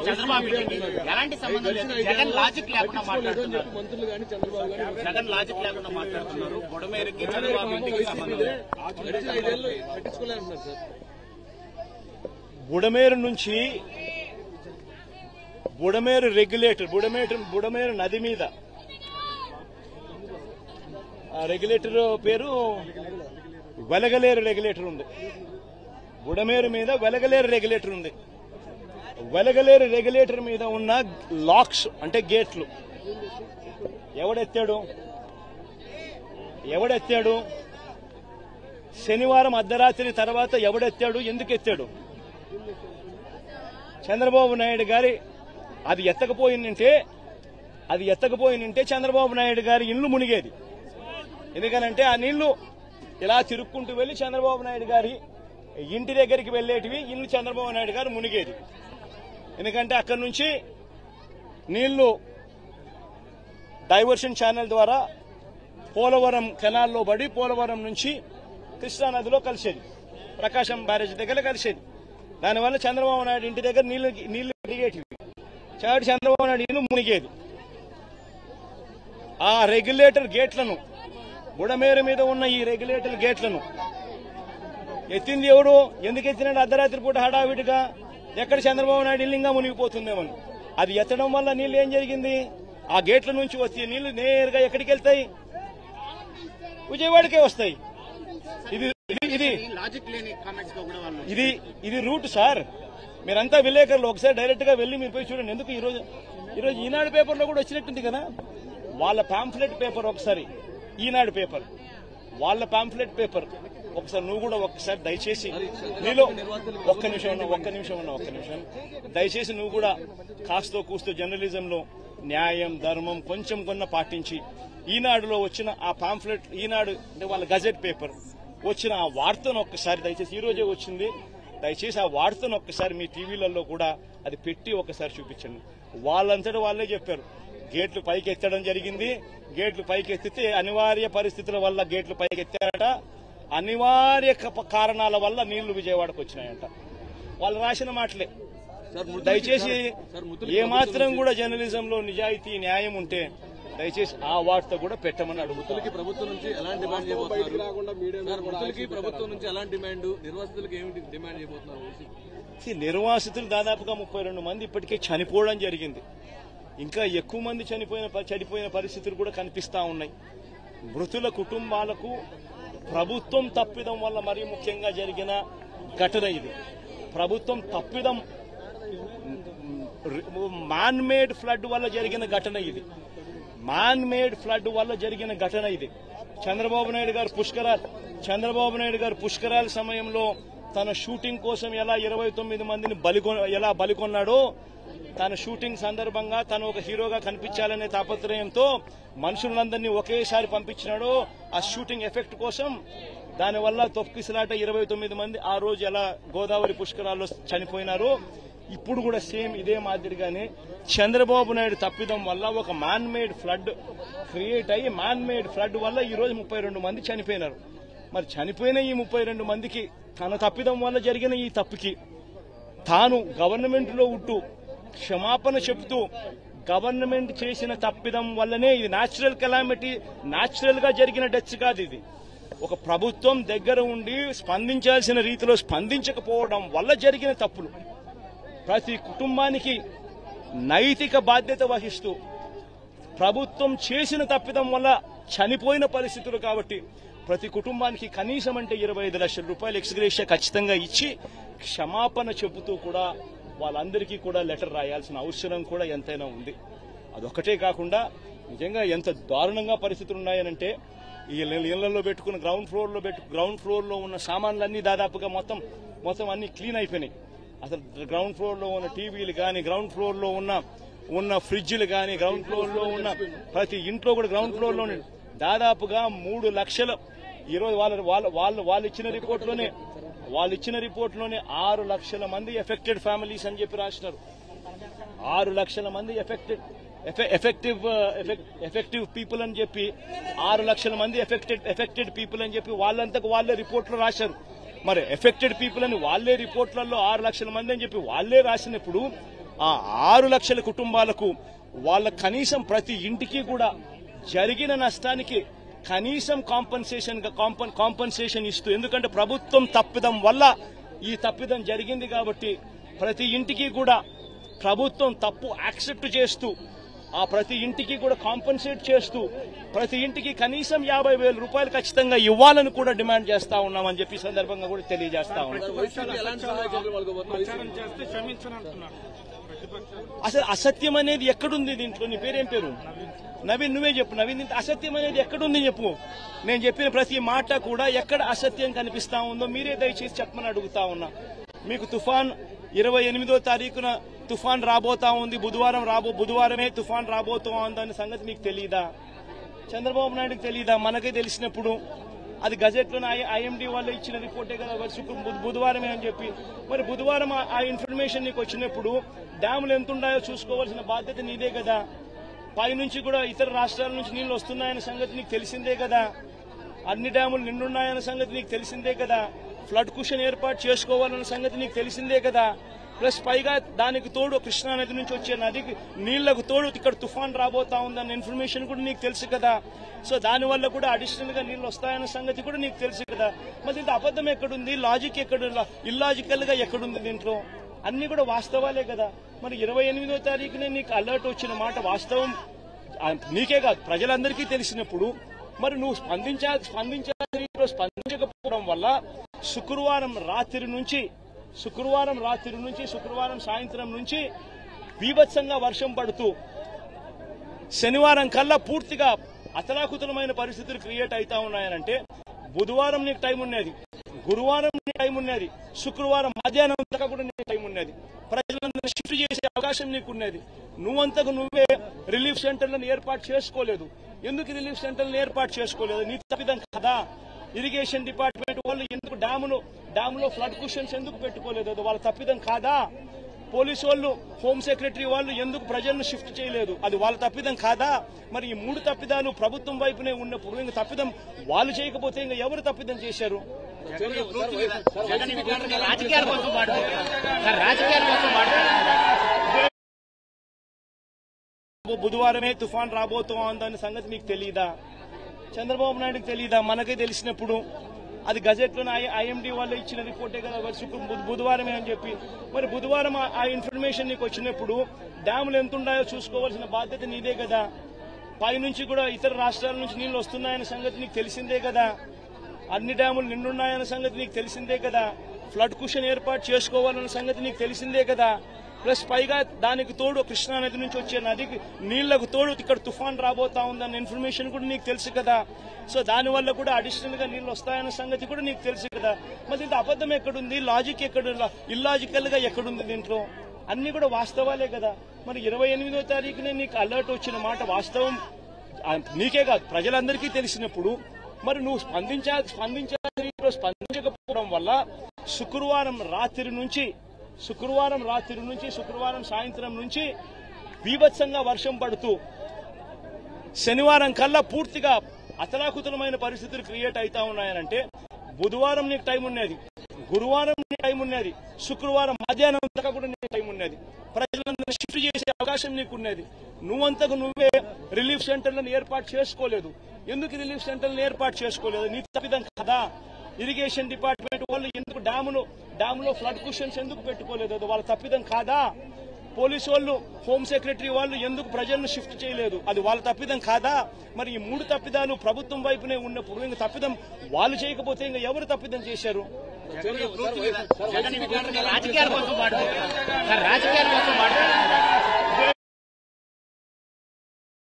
చంద్రబాబు ఎలాంటి సంబంధం లేదు. జగన్ లాజిక్ లేకుండా మాట్లాడుతున్నారు. జగన్ లాజిక్ లేకుండా మాట్లాడుతున్నారు. బుడమేరుకి చంద్రబాబు ఇంటికి సంబంధం లేదు. బుడమేరు నుంచి బుడమేరు రెగ్యులేటర్ బుడమేరు నది మీద ఆ రెగ్యులేటర్ పేరు వెలగలేరు రెగ్యులేటర్ ఉంది. బుడమేరు మీద వెలగలేరు రెగ్యులేటర్ ఉంది. వెలగలేరు రెగ్యులేటర్ మీద ఉన్న లాక్స్ అంటే గేట్లు ఎవడెత్తాడు? శనివారం అర్ధరాత్రి తర్వాత ఎవడెత్తాడు? ఎందుకు ఎత్తాడు? చంద్రబాబు నాయుడు గారి అది ఎత్తకపోయిందంటే చంద్రబాబు నాయుడు గారి ఇల్లు మునిగేది. ఎందుకనంటే ఆ నీళ్లు ఇలా తిరుక్కుంటూ వెళ్లి చంద్రబాబు నాయుడు గారి ఇంటి దగ్గరికి వెళ్లేటివి ఇల్లు చంద్రబాబు నాయుడు గారు మునిగేది. ఎందుకంటే అక్కడి నుంచి నీళ్లు డైవర్షన్ ఛానల్ ద్వారా పోలవరం కెనాల్లో పడి పోలవరం నుంచి కృష్ణానదిలో కలిసేది, ప్రకాశం బ్యారేజ్ దగ్గర కలిసేది. దానివల్ల చంద్రబాబు నాయుడు ఇంటి దగ్గర నీళ్లు దిగేటివి, చాటి చంద్రబాబు నాయుడు ఇల్లు మునిగేది. ఆ రెగ్యులేటర్ గేట్లను, బుడమేరు మీద ఉన్న ఈ రెగ్యులేటర్ గేట్లను ఎత్తింది ఎవడు? ఎందుకు ఎత్తినాడు? అర్ధరాత్రి పూట హడావిడిగా ఎక్కడ చంద్రబాబు నాయుడు ఇల్లింగా మునిగిపోతుందేమని. అది ఎత్తడం వల్ల నీళ్లు ఏం జరిగింది? ఆ గేట్ల నుంచి వచ్చే నీళ్లు నేరుగా ఎక్కడికి వెళ్తాయి? విజయవాడకే వస్తాయి. ఇది రూట్ సార్. మీరంతా విలేకరులు ఒకసారి డైరెక్ట్ గా వెళ్లి మీరు పోయి చూడండి. ఎందుకు ఈరోజు ఈనాడు పేపర్లో కూడా వచ్చినట్టుంది కదా వాళ్ళ పాంఫ్లెట్ పేపర్. ఒకసారి ఈనాడు పేపర్, వాళ్ళ పాంఫ్లెట్ పేపర్ ఒకసారి నువ్వు కూడా ఒక్కసారి దయచేసి నీలో ఒక్క నిమిషం దయచేసి నువ్వు కూడా కాస్తో కూస్తో జర్నలిజంలో న్యాయం ధర్మం కొంచెం కొన్న పాటించి ఈనాడులో వచ్చిన ఆ పాంఫ్లెట్, ఈనాడు అంటే వాళ్ళ గజెట్ పేపర్ వచ్చిన ఆ వార్తను ఒక్కసారి దయచేసి, ఈ రోజే వచ్చింది, దయచేసి ఆ వార్తను ఒక్కసారి మీ టీవీలలో కూడా అది పెట్టి ఒకసారి చూపించండి. వాళ్ళంతటా వాళ్ళే చెప్పారు గేట్లు పైకి ఎత్తడం జరిగింది. గేట్లు పైకి ఎత్తితే అనివార్య పరిస్థితుల వల్ల గేట్లు పైకి ఎత్తారట. అనివార్య కారణాల వల్ల నీళ్లు విజయవాడకు వచ్చినాయంట. వాళ్ళు రాసిన మాటలే. దయచేసి ఏమాత్రం కూడా జర్నలిజంలో నిజాయితీ న్యాయం ఉంటే దయచేసి ఆ వార్త కూడా పెట్టమని అడుగుతారు. ప్రభుత్వం నుంచి ఎలాంటి డిమాండ్ చేయబోతున్నారు? ప్రభుత్వం నుంచి ఎలాంటి డిమాండ్, నిర్వాసితులకు ఏమిటి డిమాండ్ చేయబోతున్నారు? నిర్వాసితులు దాదాపుగా 32 మంది ఇప్పటికే చనిపోవడం జరిగింది. ఇంకా ఎక్కువ మంది చనిపోయిన పరిస్థితులు కూడా కనిపిస్తా ఉన్నాయి. మృతుల కుటుంబాలకు ప్రభుత్వం తప్పిదం వల్ల మరీ ముఖ్యంగా జరిగిన ఘటన ఇది. ప్రభుత్వం తప్పిదం, మ్యాన్-మేడ్ ఫ్లడ్ వల్ల జరిగిన ఘటన ఇది. చంద్రబాబు నాయుడు గారు పుష్కరాల సమయంలో తన షూటింగ్ కోసం ఎలా 29 మందిని ఎలా బలికొన్నాడో, తన షూటింగ్ సందర్భంగా తను ఒక హీరోగా కనిపించాలనే తాపత్రయంతో మనుషులందరినీ ఒకేసారి పంపించినాడో ఆ షూటింగ్ ఎఫెక్ట్ కోసం. దానివల్ల తొక్కిసలాట 29 మంది ఆ రోజు ఎలా గోదావరి పుష్కరాల్లో చనిపోయినారో, ఇప్పుడు కూడా సేమ్ ఇదే మాదిరిగానే చంద్రబాబు నాయుడు తప్పిదం వల్ల ఒక మ్యాన్-మేడ్ ఫ్లడ్ క్రియేట్ అయ్యి, మ్యాన్-మేడ్ ఫ్లడ్ వల్ల ఈ రోజు 32 మంది చనిపోయినారు. మరి చనిపోయిన ఈ 32 మందికి తన తప్పిదం వల్ల జరిగిన ఈ తప్పుకి తాను గవర్నమెంట్ లో ఉంటూ క్షమాపణ చెబుతూ, గవర్నమెంట్ చేసిన తప్పిదం వల్లనే ఇది న్యాచురల్ కెలామిటీ, న్యాచురల్ గా జరిగిన డెత్స్ కాదు ఇది. ఒక ప్రభుత్వం దగ్గర ఉండి స్పందించాల్సిన రీతిలో స్పందించకపోవడం వల్ల జరిగిన తప్పులు. ప్రతి కుటుంబానికి నైతిక బాధ్యత వహిస్తూ ప్రభుత్వం చేసిన తప్పిదం వల్ల చనిపోయిన పరిస్థితులు కాబట్టి ప్రతి కుటుంబానికి కనీసం అంటే 25 లక్షల రూపాయలు ఎక్స్గ్రేషియా ఖచ్చితంగా ఇచ్చి క్షమాపణ చెబుతూ కూడా వాళ్ళందరికీ కూడా లెటర్ రాయాల్సిన అవసరం కూడా ఎంతైనా ఉంది. అదొక్కటే కాకుండా నిజంగా ఎంత దారుణంగా పరిస్థితులు ఉన్నాయనంటే ఈ ఇళ్లలో పెట్టుకున్న గ్రౌండ్ ఫ్లోర్ లో ఉన్న సామాన్లన్నీ దాదాపుగా మొత్తం అన్ని క్లీన్ అయిపోయినాయి. అసలు గ్రౌండ్ ఫ్లోర్ లో ఉన్న టీవీలు కానీ, గ్రౌండ్ ఫ్లోర్ లో ఉన్న ఫ్రిడ్జ్లు కానీ, గ్రౌండ్ ఫ్లోర్ లో ఉన్న ప్రతి ఇంట్లో కూడా గ్రౌండ్ ఫ్లోర్ లోనే దాదాపుగా 3 లక్షల, ఈరోజు వాళ్ళు ఇచ్చిన రిపోర్ట్లోనే 6 లక్షల మంది ఎఫెక్టెడ్ ఫ్యామిలీస్ అని చెప్పి రాసినారు. 6 లక్షల మంది ఎఫెక్టివ్ పీపుల్ అని చెప్పి 6 లక్షల మంది ఎఫెక్టెడ్ పీపుల్ అని చెప్పి వాళ్ళంతకు వాళ్ళే రిపోర్ట్లో రాశారు. మరి ఎఫెక్టెడ్ పీపుల్ అని వాళ్లే రిపోర్ట్లలో 6 లక్షల మంది అని చెప్పి వాళ్లే రాసినప్పుడు ఆ 6 లక్షల కుటుంబాలకు వాళ్ళ కనీసం ప్రతి ఇంటికి కూడా జరిగిన నష్టానికి కనీసం కాంపన్సేషన్ ఇస్తూ, ఎందుకంటే ప్రభుత్వం తప్పిదం వల్ల ఈ తప్పిదం జరిగింది కాబట్టి ప్రతి ఇంటికి కూడా ప్రభుత్వం తప్పు యాక్సెప్ట్ చేస్తూ ఆ ప్రతి ఇంటికి కూడా కాంపన్సేట్ చేస్తూ ప్రతి ఇంటికి కనీసం 50,000 రూపాయలు ఖచ్చితంగా ఇవ్వాలని కూడా డిమాండ్ చేస్తా ఉన్నామని చెప్పి సందర్భంగా కూడా తెలియజేస్తా ఉన్నాం. అసలు అసత్యం అనేది ఎక్కడుంది దీంట్లో? నీ పేరేం పేరు? నవీన్, నువ్వే చెప్పు. నవీన్, అసత్యం అనేది ఎక్కడుంది చెప్పు. నేను చెప్పిన ప్రతి మాట కూడా ఎక్కడ అసత్యం కనిపిస్తా ఉందో మీరే దయచేసి చెప్పమని అడుగుతా ఉన్నా. మీకు తుఫాన్ 28వ తారీఖున తుఫాన్ రాబోతా ఉంది, బుధవారమే తుఫాన్ రాబోతా ఉందనే సంగతి మీకు తెలియదా? చంద్రబాబు నాయుడుకి తెలియదా? మనకే తెలిసినప్పుడు అది గజెట్లోనే ఐఎండీ వాళ్ళు ఇచ్చిన రిపోర్టే కదా బుధవారమే అని చెప్పి. మరి బుధవారం ఆ ఇన్ఫర్మేషన్ నీకు వచ్చినప్పుడు డ్యాములు ఎంత ఉన్నాయో చూసుకోవాల్సిన బాధ్యత నీదే కదా. పైనుంచి కూడా ఇతర రాష్ట్రాల నుంచి నీళ్లు వస్తున్నాయనే సంగతి నీకు తెలిసిందే కదా. అన్ని డ్యాములు నిండున్నాయన్న సంగతి నీకు తెలిసిందే కదా. ఫ్లడ్ కుషన్ ఏర్పాటు చేసుకోవాలన్న సంగతి నీకు తెలిసిందే కదా. ప్లస్ పైగా దానికి తోడు కృష్ణా నది నుంచి వచ్చే నదికి నీళ్లకు తోడు ఇక్కడ తుఫాన్ రాబోతా ఉందన్న ఇన్ఫర్మేషన్ కూడా నీకు తెలుసు కదా. సో దానివల్ల కూడా అడిషనల్ గా నీళ్లు వస్తాయన్న సంగతి కూడా నీకు తెలుసు కదా. మరి ఇంత అబద్ధం ఎక్కడుంది? లాజిక్ ఎక్కడ? ఇల్లాజికల్ గా ఎక్కడుంది దీంట్లో? అన్ని కూడా వాస్తవాలే కదా. మరి 28వ తారీఖునే నీకు అలర్ట్ వచ్చిన మాట వాస్తవం నీకే కాదు ప్రజలందరికీ తెలిసినప్పుడు మరి నువ్వు స్పందించకపోవడం వల్ల శుక్రవారం రాత్రి నుంచి శుక్రవారం సాయంత్రం నుంచి బీభత్సంగా వర్షం పడుతూ శనివారం కల్లా పూర్తిగా అతలాకుతలమైన పరిస్థితులు క్రియేట్ అవుతా ఉన్నాయనంటే బుధవారం నీకు టైం ఉన్నది, గురువారం నీకు టైం ఉన్నది, శుక్రవారం మధ్యాహ్నం దాకా కూడా నీకు టైం ఉన్నది. ప్రజలందరూ షిఫ్ట్ చేసే అవకాశం నీకున్నది. నువ్వంతకు నువ్వే రిలీఫ్ సెంటర్లను ఏర్పాటు చేసుకోలేదు. ఎందుకు రిలీఫ్ సెంటర్లను ఏర్పాటు చేసుకోలేదు? నీ తప్పిదం కదా. ఇరిగేషన్ డిపార్ట్మెంట్ వాళ్ళు ఎందుకు డ్యాములో ఫ్లడ్ కుషన్స్ ఎందుకు పెట్టుకోలేదు? అది వాళ్ళ తప్పిదం కాదా? పోలీసు వాళ్ళు, హోమ్ సెక్రటరీ వాళ్ళు ఎందుకు ప్రజలను షిఫ్ట్ చేయలేదు? అది వాళ్ళ తప్పిదం కాదా? మరి ఈ 3 తప్పిదాలు ప్రభుత్వం వైపునే ఉన్నప్పుడు ఇంకా తప్పిదం వాళ్ళు చేయకపోతే ఇంకా ఎవరు తప్పిదం చేశారు? రాజకీయాల కోసం బుధవారమే తుఫాన్ రాబోతా ఉందనే సంగతి మీకు తెలియదా? చంద్రబాబు నాయుడుకి తెలియదా? మనకే తెలిసినప్పుడు అది గజెట్లోనే ఐఎండీ వాళ్ళు ఇచ్చిన రిపోర్టే కదా బుధవారమే అని చెప్పి. మరి బుధవారం ఆ ఇన్ఫర్మేషన్ నీకు వచ్చినప్పుడు డ్యాములు ఎంత ఉన్నాయో చూసుకోవాల్సిన బాధ్యత నీదే కదా. పైనుంచి కూడా ఇతర రాష్ట్రాల నుంచి నీళ్లు వస్తున్నాయన్న సంగతి నీకు తెలిసిందే కదా. అన్ని డ్యాములు నిండున్నాయన్న సంగతి నీకు తెలిసిందే కదా. ఫ్లడ్ కుషన్ ఏర్పాటు చేసుకోవాలన్న సంగతి నీకు తెలిసిందే కదా. ప్లస్ పైగా దానికి తోడు కృష్ణా నది నుంచి వచ్చే నదికి నీళ్లకు తోడు ఇక్కడ తుఫాన్ రాబోతా ఉందన్న ఇన్ఫర్మేషన్ కూడా నీకు తెలుసు కదా. సో దానివల్ల కూడా అడిషనల్ గా నీళ్లు వస్తాయన్న సంగతి కూడా నీకు తెలుసు కదా. మరి ఇంత అబద్ధం ఎక్కడుంది? లాజిక్ ఎక్కడ? ఇల్లాజికల్ గా ఎక్కడుంది దీంట్లో? అన్ని కూడా వాస్తవాలే కదా. మరి 28వ తారీఖునే నీకు అలర్ట్ వచ్చిన మాట వాస్తవం నీకే కాదు ప్రజలందరికీ తెలిసినప్పుడు మరి నువ్వు స్పందించకపోవడం వల్ల శుక్రవారం రాత్రి నుంచి శుక్రవారం సాయంత్రం నుంచి బీభత్సంగా వర్షం పడుతూ శనివారం కల్లా పూర్తిగా అతలాకుతలమైన పరిస్థితులు క్రియేట్ అవుతా ఉన్నాయనంటే బుధవారం నీకు టైం ఉన్నది, గురువారం నీకు టైం ఉన్నది, శుక్రవారం మధ్యాహ్నం దాకా కూడా నీకు టైం ఉన్నది. ప్రజలందరూ షిఫ్ట్ చేసే అవకాశం నీకున్నది. నువ్వంతకు నువ్వే రిలీఫ్ సెంటర్లను ఏర్పాటు చేసుకోలేదు. ఎందుకు రిలీఫ్ సెంటర్లను ఏర్పాటు చేసుకోలేదు? నీ తప్పిదం కదా. ఇరిగేషన్ డిపార్ట్మెంట్ వాళ్ళు ఎందుకు డ్యాములో ఫ్లడ్ కుషన్స్ ఎందుకు పెట్టుకోలేదు? అది వాళ్ళ తప్పిదం కాదా. పోలీసు వాళ్ళు, హోమ్ సెక్రటరీ వాళ్ళు ఎందుకు ప్రజలను షిఫ్ట్ చేయలేదు? అది వాళ్ళ తప్పిదం కాదా. మరి ఈ 3 తప్పిదాలు ప్రభుత్వం వైపునే ఉన్నప్పుడు ఇంకా తప్పిదం వాళ్ళు చేయకపోతే ఇంకా ఎవరు తప్పిదం చేశారు? రాజకీయాల కోసం